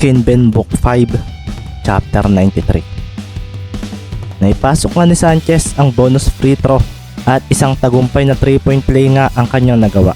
Kinben Book 5, Chapter 93. Naipasok nga ni Sanchez ang bonus free throw at isang tagumpay na 3-point play nga ang kanyang nagawa.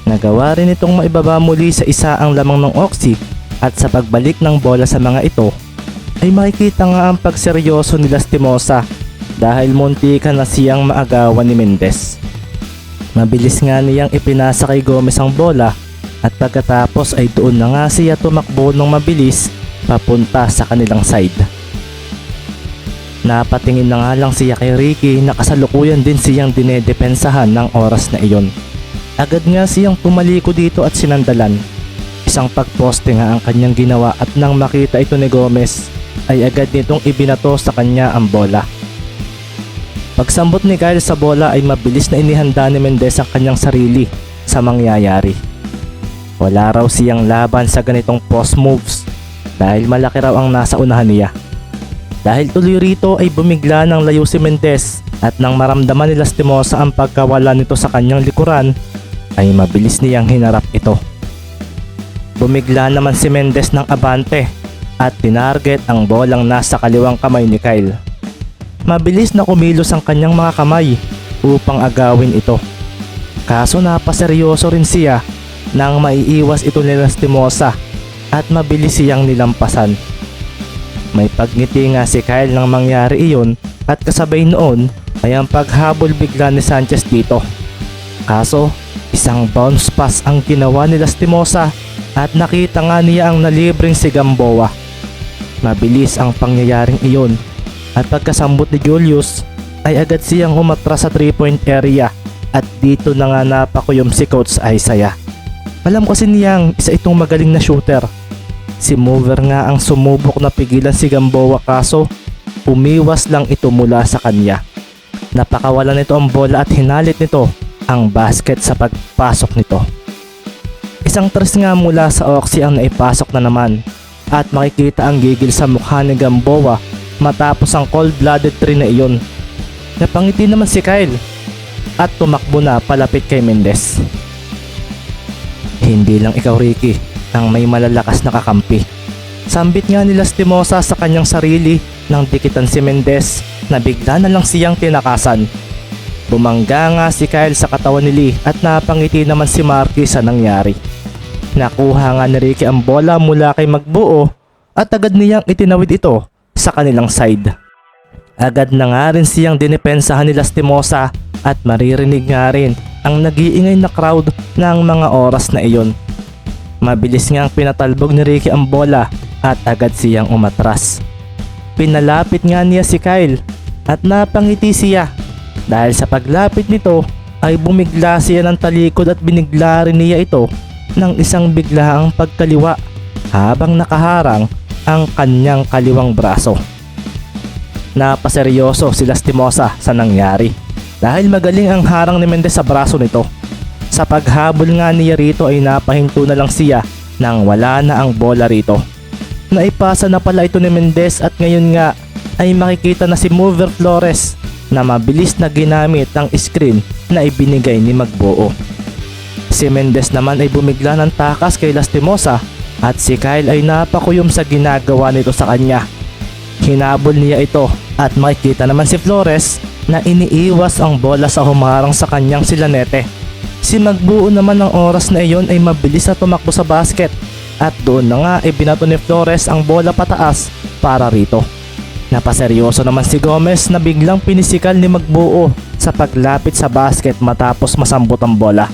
Nagawa rin itong maibaba muli sa isa ang lamang ng Oxy at sa pagbalik ng bola sa mga ito ay makikita nga ang pagseryoso ni Lastimosa dahil muntikan na siyang maagawan ni Mendez. Mabilis nga niyang ipinasa kay Gomez ang bola at pagkatapos ay doon na nga siya tumakbo ng mabilis papunta sa kanilang side. Napatingin na nga lang siya kay Ricky na kasalukuyan din siyang dinedepensahan ng oras na iyon. Agad nga siyang tumaliko dito at sinandalan. Isang pagposte nga ang kanyang ginawa at nang makita ito ni Gomez ay agad nitong ibinato sa kanya ang bola. Pagsambot ni Kyle sa bola ay mabilis na inihanda ni Mendez ang kanyang sarili sa mangyayari. Wala raw siyang laban sa ganitong post moves dahil malaki raw ang nasa unahan niya. Dahil tuloy rito ay bumigla ng layo si Mendez at nang maramdaman ni Lastimosa ang pagkawala nito sa kanyang likuran ay mabilis niyang hinarap ito. Bumigla naman si Mendez ng abante at tinarget ang bolang nasa kaliwang kamay ni Kyle. Mabilis na kumilos ang kanyang mga kamay upang agawin ito. Kaso napaseryoso rin siya nang maiiwas ito ni Lastimosa at mabilis siyang nilampasan. May pagngiti nga si Kyle nang mangyari iyon at kasabay noon ay ang paghabol bigla ni Sanchez dito. Kaso isang bounce pass ang ginawa ni Lastimosa at nakita nga niya ang nalibreng si Gamboa. Mabilis ang pangyayaring iyon at pagkasambot ni Julius ay agad siyang umatras sa 3-point area at dito na nga napakuyom si Coach Isaiah. Alam kasi niyang isa itong magaling na shooter. Si Mover nga ang sumubok na pigilan si Gamboa kaso umiwas lang ito mula sa kanya. Napakawalan nito ang bola at hinalit nito ang basket sa pagpasok nito. Isang tres nga mula sa Oxy ang naipasok na naman at makikita ang gigil sa mukha ni Gamboa matapos ang cold-blooded 3 na iyon. Napangiti naman si Kyle at tumakbo na palapit kay Mendez. Hindi lang ikaw, Ricky, ang may malalakas na kakampi. Sambit nga ni Lastimosa sa kanyang sarili nang dikitan si Mendez na bigla na lang siyang tinakasan. Bumangga nga si Kyle sa katawan ni Lee at napangiti naman si Marky sa nangyari. Nakuha nga ni Ricky ang bola mula kay Magbuo at agad niyang itinawid ito sa kanilang side. Agad na nga rin siyang dinepensahan ni Lastimosa at maririnig nga rin ang nag-iingay na crowd ng mga oras na iyon. Mabilis ngang pinatalbog ni Ricky ang bola at agad siyang umatras. Pinalapit nga niya si Kyle at napangiti siya dahil sa paglapit nito ay bumigla siya ng talikod at binigla rin niya ito ng isang biglaang pagkaliwa habang nakaharang ang kanyang kaliwang braso. Napaseryoso si Lastimosa sa nangyari dahil magaling ang harang ni Mendez sa braso nito. Sa paghabol nga niya rito ay napahinto na lang siya nang wala na ang bola rito. Naipasa na pala ito ni Mendez at ngayon nga ay makikita na si Mover Flores na mabilis na ginamit ang screen na ibinigay ni Magbuo. Si Mendez naman ay bumigla ng takas kay Lastimosa at si Kyle ay napakuyom sa ginagawa nito sa kanya. Hinabol niya ito at makikita naman si Flores na iniiwas ang bola sa humarang sa kanyang silanete. Si Magbuo naman ng oras na iyon ay mabilis na tumakbo sa basket at doon na nga ibinato ni Flores ang bola pataas para rito. Napaseryoso naman si Gomez na biglang pinisikal ni Magbuo sa paglapit sa basket matapos masambot ang bola.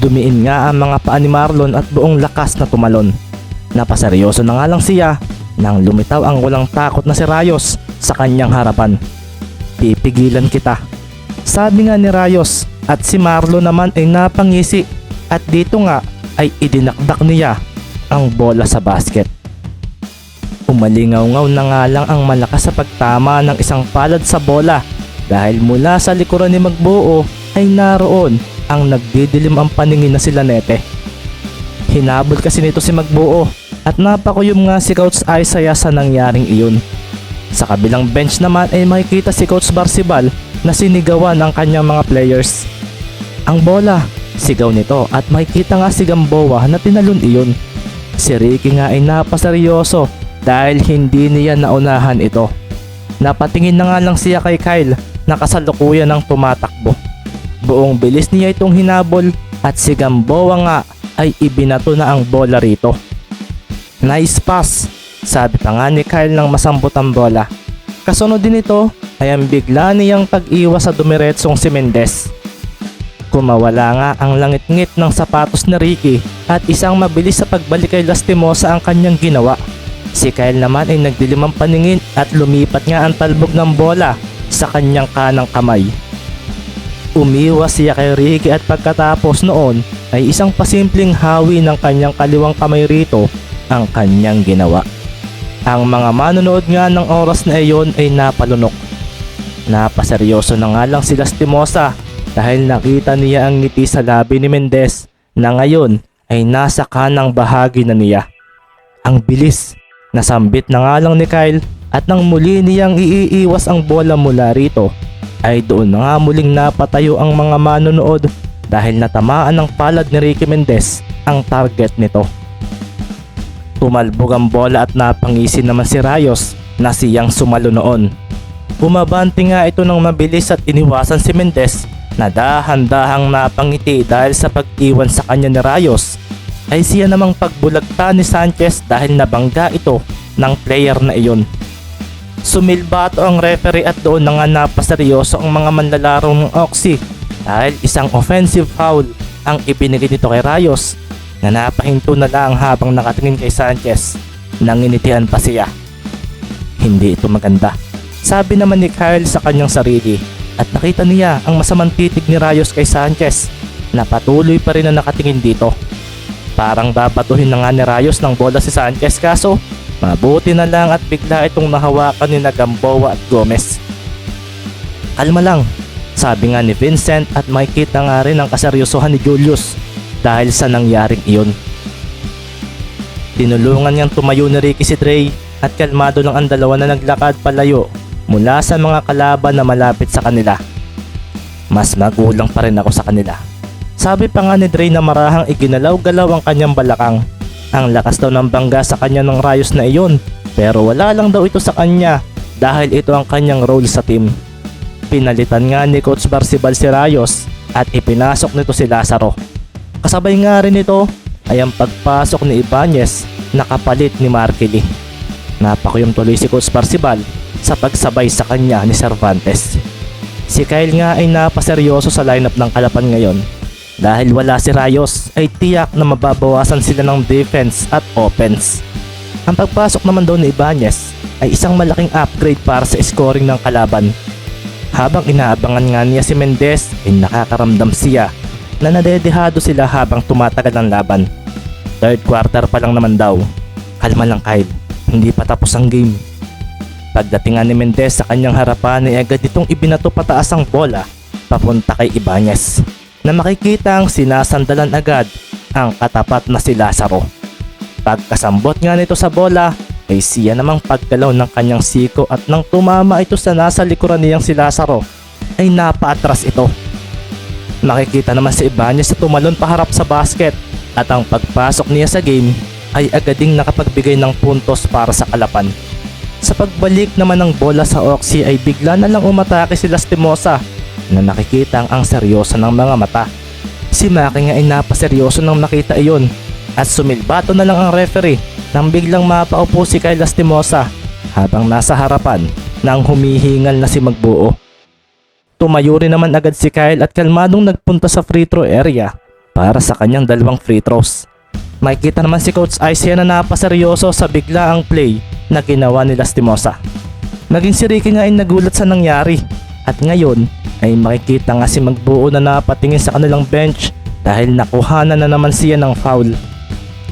Dumiin nga ang mga paa ni Marlon at buong lakas na tumalon. Napaseryoso na nga lang siya nang lumitaw ang walang takot na si Rayos sa kanyang harapan. Pipigilan kita, sabi nga ni Rayos at si Marlon naman ay napangisi at dito nga ay idinakdak niya ang bola sa basket. Umalingaw-ngaw na nga lang ang malakas sa pagtama ng isang palad sa bola dahil mula sa likuran ni Magbuo ay naroon ang nagdidilim ang paningin na si Lanete. Hinabol kasi nito si Magbuo at napakuyom nga si Coach Isaiah sa nangyaring iyon. Sa kabilang bench naman ay makikita si Coach Barcibal na sinigawan ang kanyang mga players. Ang bola, sigaw nito at makikita nga si Gamboa na tinalon iyon. Si Ricky nga ay napaseryoso dahil hindi niya naunahan ito. Napatingin na nga lang siya kay Kyle na kasalukuyan ng tumatakbo. Buong bilis niya itong hinabol at si Gamboa nga ay ibinato na ang bola rito. Nice pass, sabi pa nga ni Kyle nang masambot ang bola. Kasunod din ito ay ang bigla niyang pag-iwas sa dumiretsong si Mendez. Kumawala nga ang langit-ngit ng sapatos ni Ricky at isang mabilis sa pagbalik kay Lastimosa ang kanyang ginawa. Si Kyle naman ay nagdilim ang paningin at lumipat nga ang talbog ng bola sa kanyang kanang kamay. Umiwas siya kay Ricky at pagkatapos noon ay isang pasimpleng hawi ng kanyang kaliwang kamay rito ang kanyang ginawa. Ang mga manonood nga ng oras na iyon ay napalunok. Napaseryoso na nga lang si Lastimosa dahil nakita niya ang ngiti sa labi ni Mendez na ngayon ay nasa kanang bahagi na niya. Ang bilis, nasambit na nga lang ni Kyle at nang muli niyang iiwas ang bola mula rito ay doon na nga muling napatayo ang mga manonood dahil natamaan ng palad ni Ricky Mendez ang target nito. Tumalbog ang bola at napangisin naman si Rayos na siyang sumalo noon. Bumabante nga ito ng mabilis at iniwasan si Mendez na dahan-dahang napangiti dahil sa pag-iwan sa kanya ni Rayos ay siya namang pagbulagta ni Sanchez dahil nabangga ito ng player na iyon. Sumilbato ang referee at doon na nga napaseryoso ang mga manlalaro ng Oxy dahil isang offensive foul ang ibinigay nito kay Rayos na napahinto na lang habang nakatingin kay Sanchez. Nanginitian pa siya. Hindi ito maganda, sabi naman ni Kyle sa kanyang sarili at nakita niya ang masamang titig ni Rayos kay Sanchez na patuloy pa rin na nakatingin dito. Parang babatuhin na nga ni Rayos ng bola si Sanchez kaso mabuti na lang at bigla itong nahawakan ni Gamboa at Gomez. Kalma lang, sabi nga ni Vincent at makikita nga rin ang kaseryosohan ni Julius dahil sa nangyaring iyon. Tinulungan niyang tumayo ni Ricky si Dre at kalmado lang ang dalawa na naglakad palayo mula sa mga kalaban na malapit sa kanila. Mas magulang pa rin ako sa kanila, sabi pa nga ni Dre na marahang iginalaw-galaw ang kanyang balakang. Ang lakas daw ng bangga sa kanya ng Rayos na iyon pero wala lang daw ito sa kanya dahil ito ang kanyang role sa team. Pinalitan nga ni Coach Barcibal si Rayos at ipinasok nito si Lazaro. Kasabay nga rin ito ay ang pagpasok ni Ibanez na kapalit ni Markeli. Napakuyom tuloy si Coach Barcibal sa pagsabay sa kanya ni Cervantes. Si Kyle nga ay napaseryoso sa lineup ng Kalapan ngayon. Dahil wala si Rayos ay tiyak na mababawasan sila ng defense at offense. Ang pagpasok naman daw ni Ibanez ay isang malaking upgrade para sa scoring ng kalaban. Habang inaabangan nga niya si Mendez ay nakakaramdam siya na nadedehado sila habang tumatagal ang laban. Third quarter pa lang naman daw. Kalma lang Kyle, hindi pa tapos ang game. Pagdating nga ni Mendez sa kanyang harapan ay agad itong ibinato pataas ang bola papunta kay Ibanez na makikita ang sinasandalan agad ang katapat na si Lazaro. Pagkasambot nga nito sa bola ay siya namang paggalaw ng kanyang siko at nang tumama ito sa nasa likuran niyang si Lazaro ay napaatras ito. Nakikita naman si Ibanez na tumalon paharap sa basket at ang pagpasok niya sa game ay agad ding nakapagbigay ng puntos para sa Kalapan. Sa pagbalik naman ng bola sa Oxy ay bigla na lang umatake si Lastimosa na nakikita ang seryoso ng mga mata. Si Maki nga ay napaseryoso nang makita iyon at sumilbato na lang ang referee nang biglang mapaupo si kay Lastimosa habang nasa harapan nang humihingal na si Magbuo. Tumayo rin naman agad si Kyle at kalmadong nagpunta sa free throw area para sa kanyang dalawang free throws. Makikita naman si Coach Isaiah na napaseryoso sa biglaang play na ginawa ni Lastimosa. Naging si Ricky nga ay nagulat sa nangyari at ngayon ay makikita nga si Magbuo na napatingin sa kanilang bench dahil nakuhanan na naman siya ng foul.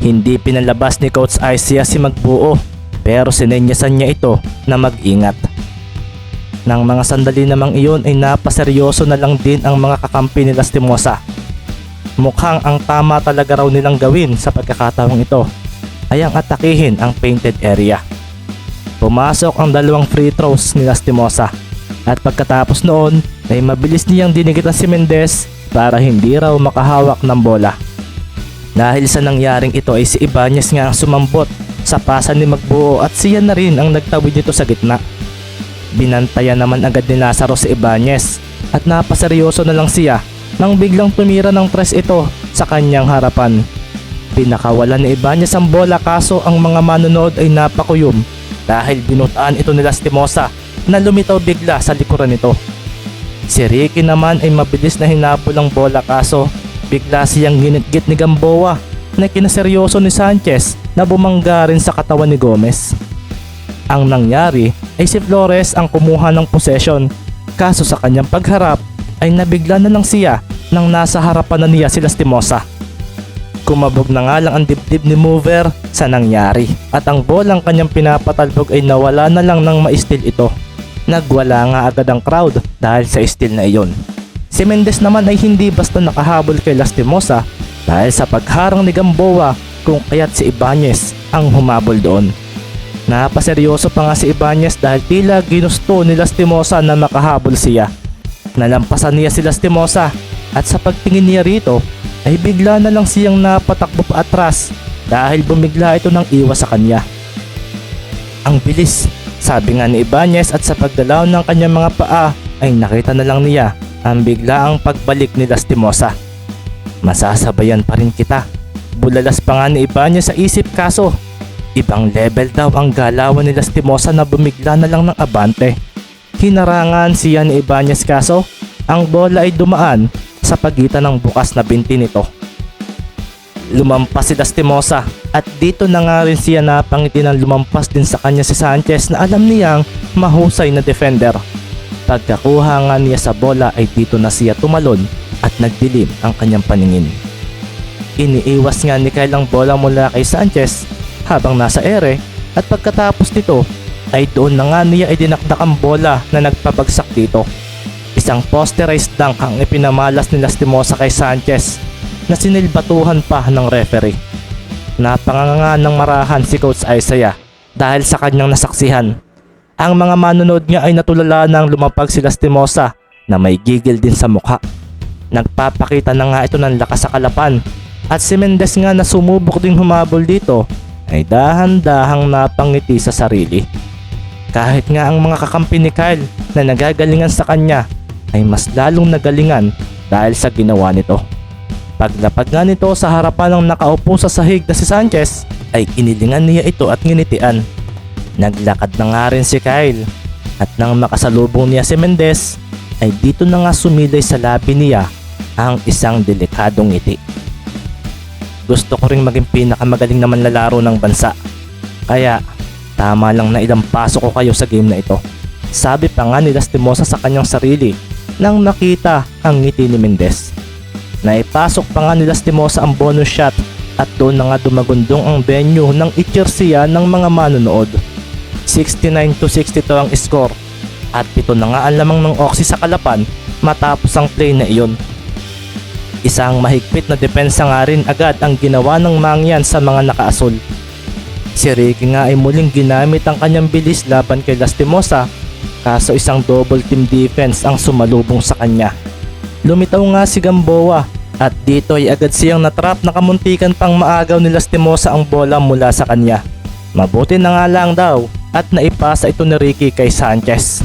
Hindi pinalabas ni Coach Isaiah si Magbuo pero sinenyasan niya ito na mag-ingat. Nang mga sandali namang iyon ay napaseryoso na lang din ang mga kakampi ni Lastimosa. Mukhang ang tama talaga raw nilang gawin sa pagkakataong ito ay ang atakihin ang painted area. Pumasok ang dalawang free throws ni Lastimosa at pagkatapos noon ay mabilis niyang dinigitan si Mendez para hindi raw makahawak ng bola. Dahil sa nangyaring ito ay si Ibanez nga ang sumambot sa pasan ni Magbuo at siya na rin ang nagtawid nito sa gitna. Binantayan naman agad ni Lazaro si Ibanez at napaseryoso na lang siya nang biglang tumira ng tres ito sa kanyang harapan. Pinakawalan ni Ibanez ang bola kaso ang mga manonood ay napakuyom dahil binutaan ito ni Lastimosa na lumitaw bigla sa likuran nito. Si Ricky naman ay mabilis na hinabol ang bola kaso bigla siyang ginitgit ni Gamboa na kinaseryoso ni Sanchez na bumangga rin sa katawan ni Gomez. Ang nangyari ay si Flores ang kumuha ng possession kaso sa kanyang pagharap ay nabigla na lang siya nang nasa harapan na niya si Lastimosa. Kumabog na nga lang ang dibdib ni Mover sa nangyari at ang bolang kanyang pinapatalbog ay nawala na lang nang ma-steal ito. Nagwala nga agad ang crowd dahil sa steal na iyon. Si Mendez naman ay hindi basta nakahabol kay Lastimosa dahil sa pagharang ni Gamboa kung kaya't si Ibanez ang humabol doon. Napaseryoso pa nga si Ibanez dahil tila ginusto ni Lastimosa na makahabol siya. Nalampasan niya si Lastimosa at sa pagtingin niya rito ay bigla na lang siyang napatakbo pa atras dahil bumigla ito ng iwas sa kanya. Ang bilis, sabi nga ni Ibanez at sa pagdalaw ng kanyang mga paa ay nakita na lang niya ang biglaang pagbalik ni Lastimosa. Masasabayan pa rin kita. Bulalas pa nga ni Ibanez sa isip kaso ibang level daw ang galawan ni Lastimosa na bumigla na lang ng abante. Hinarangan siya ni Ibanez kaso ang bola ay dumaan sa pagitan ng bukas na binti nito. Lumampas si Lastimosa at dito na nga rin siya napangiti ng lumampas din sa kanya si Sanchez na alam niyang mahusay na defender. Pagkakuha nga niya sa bola ay dito na siya tumalon at nagdilim ang kanyang paningin. Iniiwas nga ni Kyle ang bola mula kay Sanchez habang nasa ere at pagkatapos nito ay doon na nga niya idinakdak ang bola na nagpabagsak dito. Isang posterized dunk ang ipinamalas ni Lastimosa kay Sanchez na sinilbatuhan pa ng referee. Napanganga ng marahan si Coach Isaiah dahil sa kanyang nasaksihan. Ang mga manonood niya ay natulala nang lumapag si Lastimosa na may gigil din sa mukha. Nagpapakita na nga ito ng lakas sa kalapan at si Mendez nga na sumubok ding humabol dito ay dahan-dahang napangiti sa sarili. Kahit nga ang mga kakampi ni Kyle na nagagalingan sa kanya ay mas lalong nagalingan dahil sa ginawa nito. Paglapag nga nito sa harapan ng nakaupo sa sahig na si Sanchez ay inilingan niya ito at nginitian. Naglakad na nga rin si Kyle at nang makasalubong niya si Mendez ay dito na nga sumilay sa labi niya ang isang delikadong ngiti. Gusto ko ring maging pinakamagaling na manlalaro ng bansa. Kaya tama lang na ilang pasok ko kayo sa game na ito. Sabi pa nga ni Lastimosa sa kanyang sarili nang makita ang ngiti ni Mendez. Naipasok pa nga ni Lastimosa ang bonus shot at doon na nga dumagundong ang venue ng ichersiya ng mga manonood. 69-62 ang score at ito na nga ang lamang ng Oxy sa kalapan matapos ang play na iyon. Isang mahigpit na depensa nga rin agad ang ginawa ng mangyan sa mga nakaasul. Si Ricky nga ay muling ginamit ang kanyang bilis laban kay Lastimosa kaso isang double team defense ang sumalubong sa kanya. Lumitaw nga si Gamboa at dito ay agad siyang natrap na kamuntikan pang maagaw ni Lastimosa ang bola mula sa kanya. Mabuti na nga lang daw at naipasa ito ni Ricky kay Sanchez.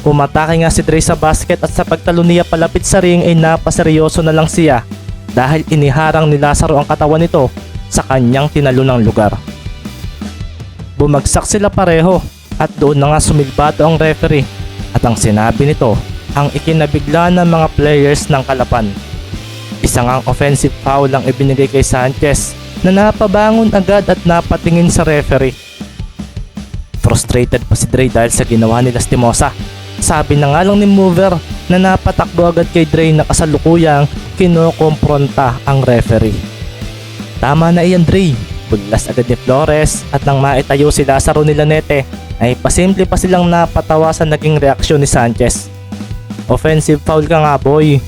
Umatake nga si Dre sa basket at sa pagtalo niya palapit sa ring ay napaseryoso na lang siya dahil iniharang ni Lazaro ang katawan nito sa kanyang tinalunang lugar. Bumagsak sila pareho at doon na nga sumilbato ang referee at ang sinabi nito ang ikinabigla ng mga players ng kalapan. Isang ang offensive foul ang ibinigay kay Sanchez na napabangon agad at napatingin sa referee. Frustrated pa si Dre dahil sa ginawa ni Lastimosa. Sabi na nga lang ni Mover na napatakbo agad kay Dre na kasalukuyang kinokompronta ang referee. Tama na iyan Dre, bulas agad ni Flores at nang maitayo si Lazaro ni Lanete ay pasimple pa silang napatawa sa naging reaksyon ni Sanchez. Offensive foul ka nga boy.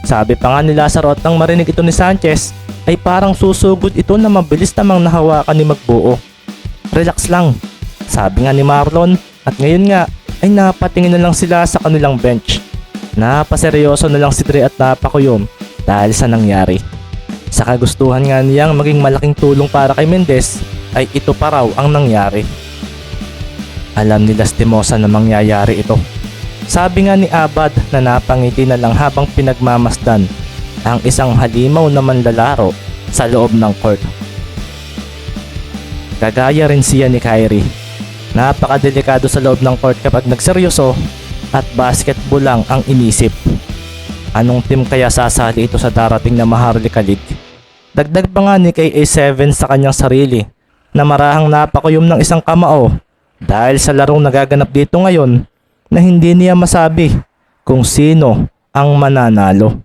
Sabi pa nga ni Lazaro at nang marinig ito ni Sanchez ay parang susugod ito na mabilis namang nahawakan ni Magbuo. Relax lang, sabi nga ni Marlon at ngayon nga ay napatingin na lang sila sa kanilang bench. Napaseryoso na lang si Dre at napakuyom dahil sa nangyari. Sa kagustuhan nga niyang maging malaking tulong para kay Mendez ay ito pa raw ang nangyari. Alam ni Lastimosa na mangyayari ito. Sabi nga ni Abad na napangiti na lang habang pinagmamasdan ang isang halimaw na manlalaro sa loob ng court. Kagaya rin siya ni Kyrie. Napakadelikado sa loob ng court kapag nagseryoso at basketball lang ang inisip. Anong team kaya sasali ito sa darating na Maharlika League? Dagdag pa nga ni KA7 sa kanyang sarili na marahang napakuyom ng isang kamao dahil sa larong nagaganap dito ngayon na hindi niya masabi kung sino ang mananalo.